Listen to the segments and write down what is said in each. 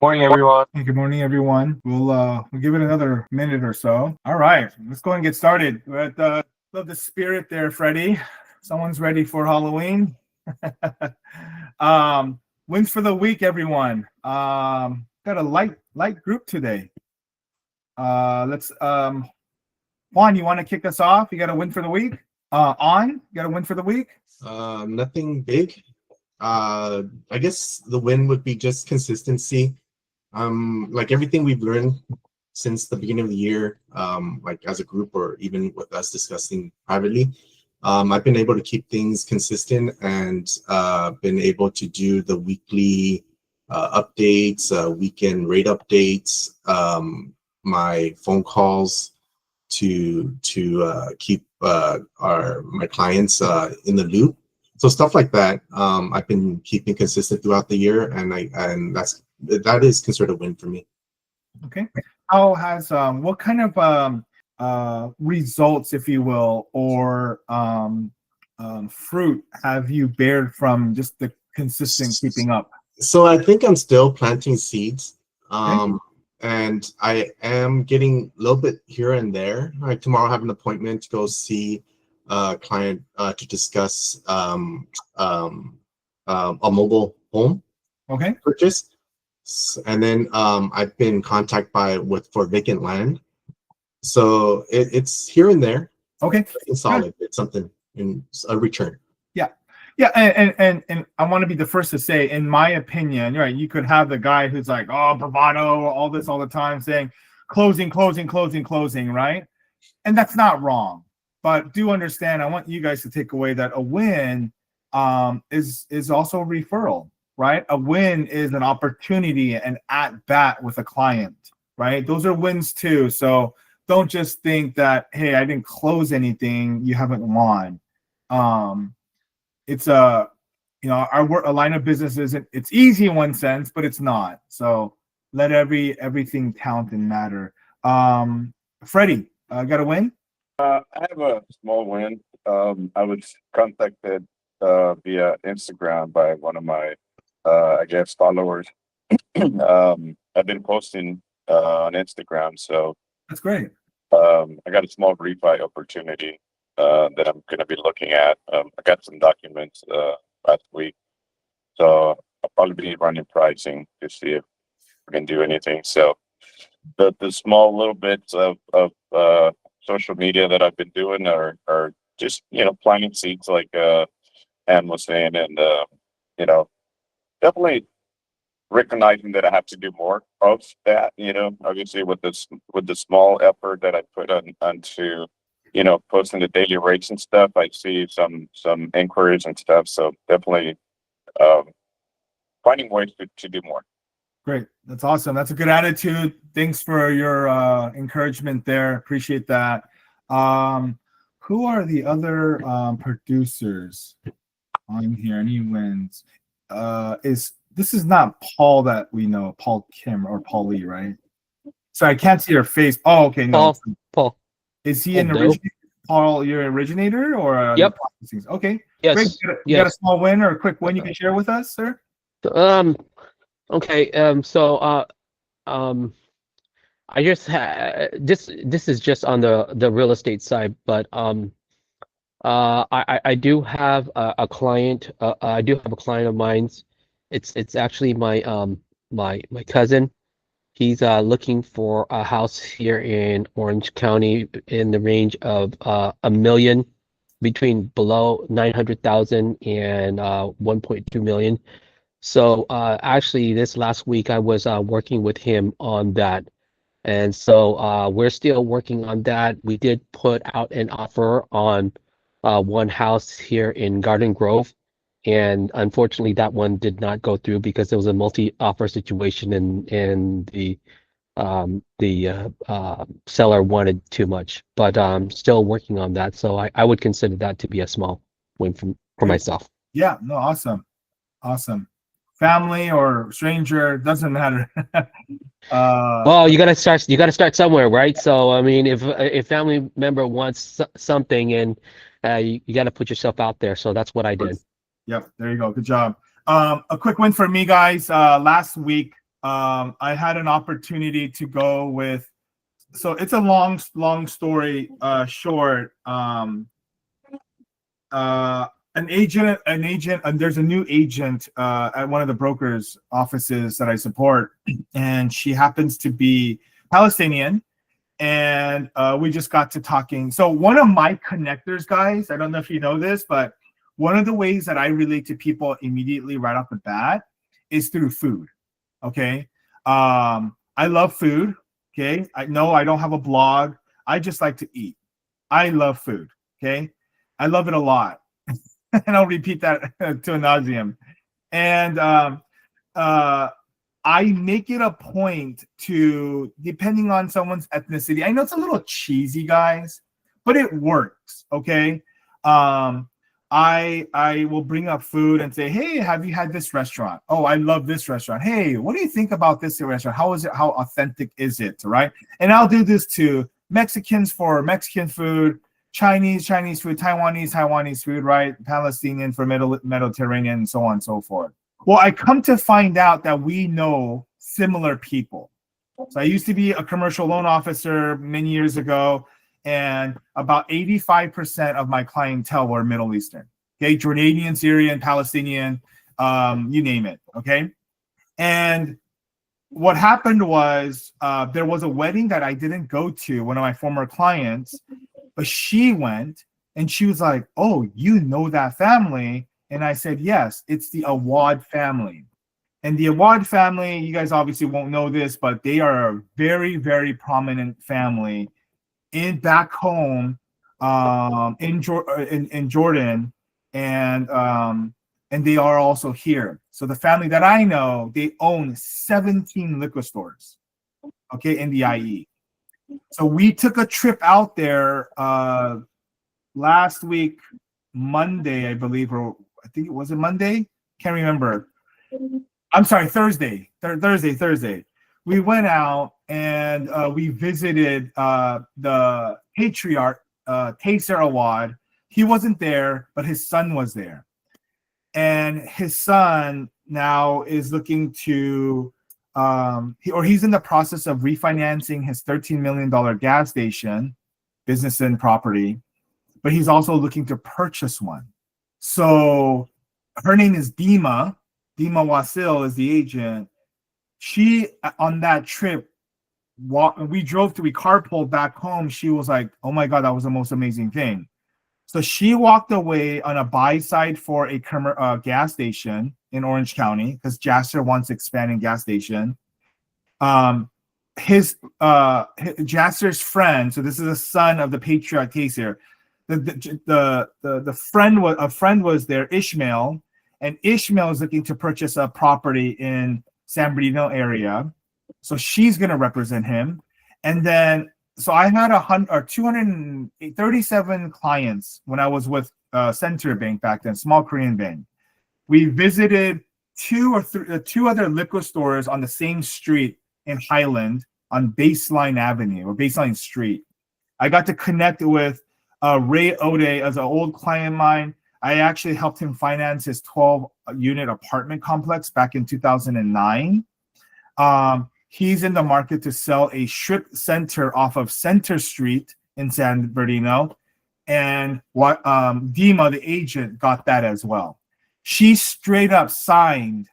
Morning, everyone. Hey, good morning, everyone. We'll give it another minute or so. All right, let's go and get started. We're at love the spirit there, Freddie. Someone's ready for Halloween. um, Wins for the week, everyone. Got a light group today. Let's Juan, you want to kick us off? You got a win for the week. You got a win for the week. Nothing big. I guess the win would be just consistency. Like everything we've learned since the beginning of the year, like as a group or even with us discussing privately, I've been able to keep things consistent and been able to do the weekly updates, weekend rate updates, my phone calls to keep my clients in the loop. So stuff like that, I've been keeping consistent throughout the year, and that is considered a win for me. Okay. How has what kind of results, if you will, or fruit have you bared from just the consistent keeping up? So I think I'm still planting seeds. Okay. And I am getting a little bit here and there. Like tomorrow I have an appointment to go see a client to discuss a mobile home Okay. purchase. And then I've been contacted for vacant land. So it's here and there. Okay. It's solid. It's something in a return. Yeah, and I want to be the first to say, in my opinion, right, you could have the guy who's like, oh, bravado, all this all the time, saying closing, right? And that's not wrong. But do understand, I want you guys to take away that a win is also a referral, right? A win is an opportunity, an at bat with a client, right? Those are wins too. So don't just think that, hey, I didn't close anything, you haven't won. It's a a line of business it's easy in one sense, but it's not. So let everything count and matter. Freddie, got a win? I have a small win. I was contacted via Instagram by one of my, I guess, followers. I've been posting on Instagram, so That's great. I got a small refi opportunity that I'm going to be looking at. I got some documents last week, so I'll probably be running pricing to see if we can do anything. So the small little bits of social media that I've been doing are just planting seeds, like Ann was saying, and definitely recognizing that I have to do more of that. Obviously with the small effort that I put onto posting the daily rates and stuff, I see some inquiries and stuff. So definitely um, finding ways to do more. Great. That's awesome. That's a good attitude. Thanks for your encouragement there. Appreciate that. Who are the other producers on here? Any wins? This is not Paul that we know, Paul Kim or Paul Lee, right? Sorry, I can't see your face. Oh, okay, no. Paul. Is he an originator? Paul, you're an originator or? Yep. Okay. Yes. Great. You got a small win or a quick win you can share with us, sir? Okay. I just this is just on the real estate side, but I do have a client. I do have a client of mine. It's actually my cousin. He's looking for a house here in Orange County in the range of $1 million, between below 900,000 and 1.2 million. So actually, this last week I was working with him on that, and so we're still working on that. We did put out an offer on one house here in Garden Grove, and unfortunately that one did not go through because it was a multi-offer situation, and the seller wanted too much. But still working on that, so I would consider that to be a small win for myself. Yeah, no, awesome. Family or stranger, doesn't matter. Well, you gotta start somewhere, right? So I mean, if a family member wants something, and you got to put yourself out there. So that's what I did. Yep, there you go. Good job. A quick win for me, guys. Last week I had an opportunity to go with. So it's a long story short. An agent, and there's a new agent at one of the brokers' offices that I support, and she happens to be Palestinian, and we just got to talking. So one of my connectors, guys, I don't know if you know this, but one of the ways that I relate to people immediately right off the bat is through food. Okay, I love food. Okay, I know I don't have a blog. I just like to eat. I love food. Okay, I love it a lot. And I'll repeat that to nauseam. And I make it a point to, depending on someone's ethnicity, I know it's a little cheesy, guys, but it works. Okay. I will bring up food and say, hey, have you had this restaurant? Oh, I love this restaurant. Hey, what do you think about this restaurant? How is it? How authentic is it? Right. And I'll do this to Mexicans for Mexican food, Chinese food, Taiwanese food, right? Palestinian for Mediterranean, and so on and so forth. Well, I come to find out that we know similar people. So I used to be a commercial loan officer many years ago, and about 85% of my clientele were Middle Eastern. Okay, Jordanian, Syrian, Palestinian, you name it. Okay, and what happened was there was a wedding that I didn't go to, one of my former clients, but she went and she was like, oh, you know that family? And I said, yes, it's the Awad family. And the Awad family, you guys obviously won't know this, but they are a very, very prominent family in back home in Jordan, and they are also here. So the family that I know, they own 17 liquor stores, okay, in the IE. So we took a trip out there last week, Monday, I believe, or I think it was Monday. Can't remember. I'm sorry, Thursday. Thursday. We went out and we visited the patriarch, Taser Awad. He wasn't there, but his son was there. And his son now is looking to he's in the process of refinancing his $13 million gas station, business and property, but he's also looking to purchase one. So her name is Dima. Dima Wasil is the agent. She, on that trip, we carpooled back home. She was like, oh my God, that was the most amazing thing. So she walked away on a buy side for a gas station in Orange County because Jasser wants to expand in gas station. Jasser's friend, so this is a son of the patriarch Taser. The friend was there, Ishmael, and Ishmael is looking to purchase a property in San Bernardino area. So she's going to represent him. And then, so I had 237 clients when I was with Center Bank back then, small Korean bank. We visited two other liquor stores on the same street in Highland on Baseline Avenue or Baseline Street. I got to connect with Ray Ode as an old client of mine. I actually helped him finance his 12-unit apartment complex back in 2009. He's in the market to sell a strip center off of Center Street in San Bernardino. And Dima, the agent, got that as well. She straight up signed.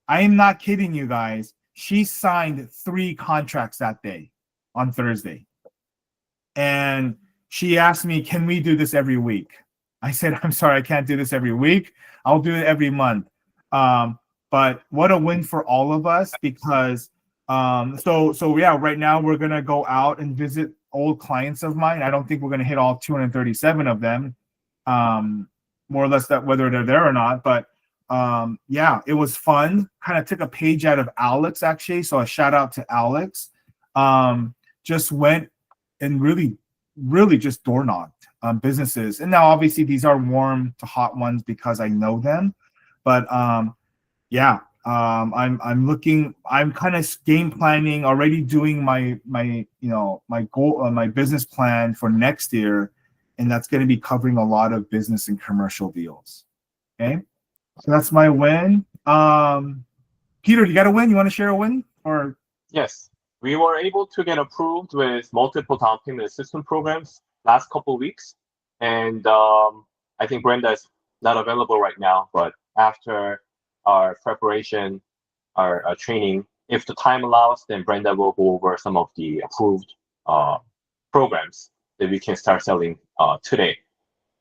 I am not kidding you guys. She signed 3 contracts that day on Thursday. And she asked me, can we do this every week? I said, I'm sorry, I can't do this every week. I'll do it every month. But what a win for all of us because right now we're going to go out and visit old clients of mine. I don't think we're going to hit all 237 of them, more or less that whether they're there or not. But it was fun. Kind of took a page out of Alex, actually. So a shout out to Alex. Just went and really just door knocked businesses. And now obviously these are warm to hot ones because I know them. But I'm kind of game planning, already doing my goal, my business plan for next year. And that's going to be covering a lot of business and commercial deals. Okay. So that's my win. Peter, you got a win? You want to share a win? or Yes, we were able to get approved with multiple down payment assistance programs last couple of weeks, and I think Brenda is not available right now. But after our preparation, our training, if the time allows, then Brenda will go over some of the approved programs that we can start selling today.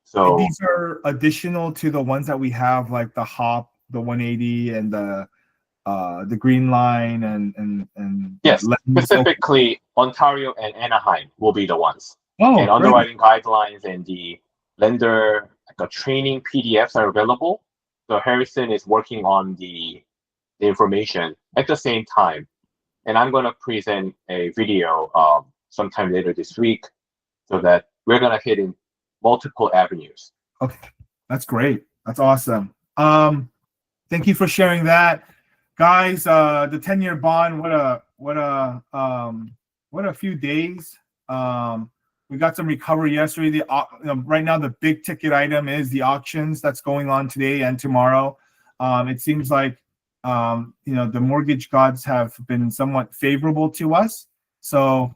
So these are additional to the ones that we have, like the Hop, the 180, and the Green Line, and yes, Lens. specifically Ontario and Anaheim will be the ones. Oh, And great. underwriting guidelines and the lender training PDFs are available. So Harrison is working on the information at the same time. And I'm going to present a video sometime later this week so that we're going to hit in multiple avenues. Okay, that's great. That's awesome. Thank you for sharing that, guys. The 10-year bond. What a few days. We got some recovery yesterday. Right now, the big ticket item is the auctions that's going on today and tomorrow. It seems like the mortgage gods have been somewhat favorable to us. So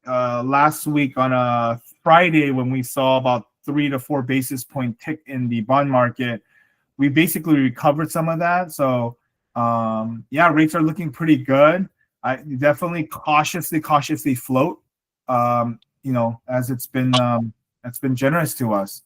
last week on a Friday, when we saw about 3 to 4 basis point tick in the bond market, we basically recovered some of that. So rates are looking pretty good. I definitely cautiously float, as it's been generous to us.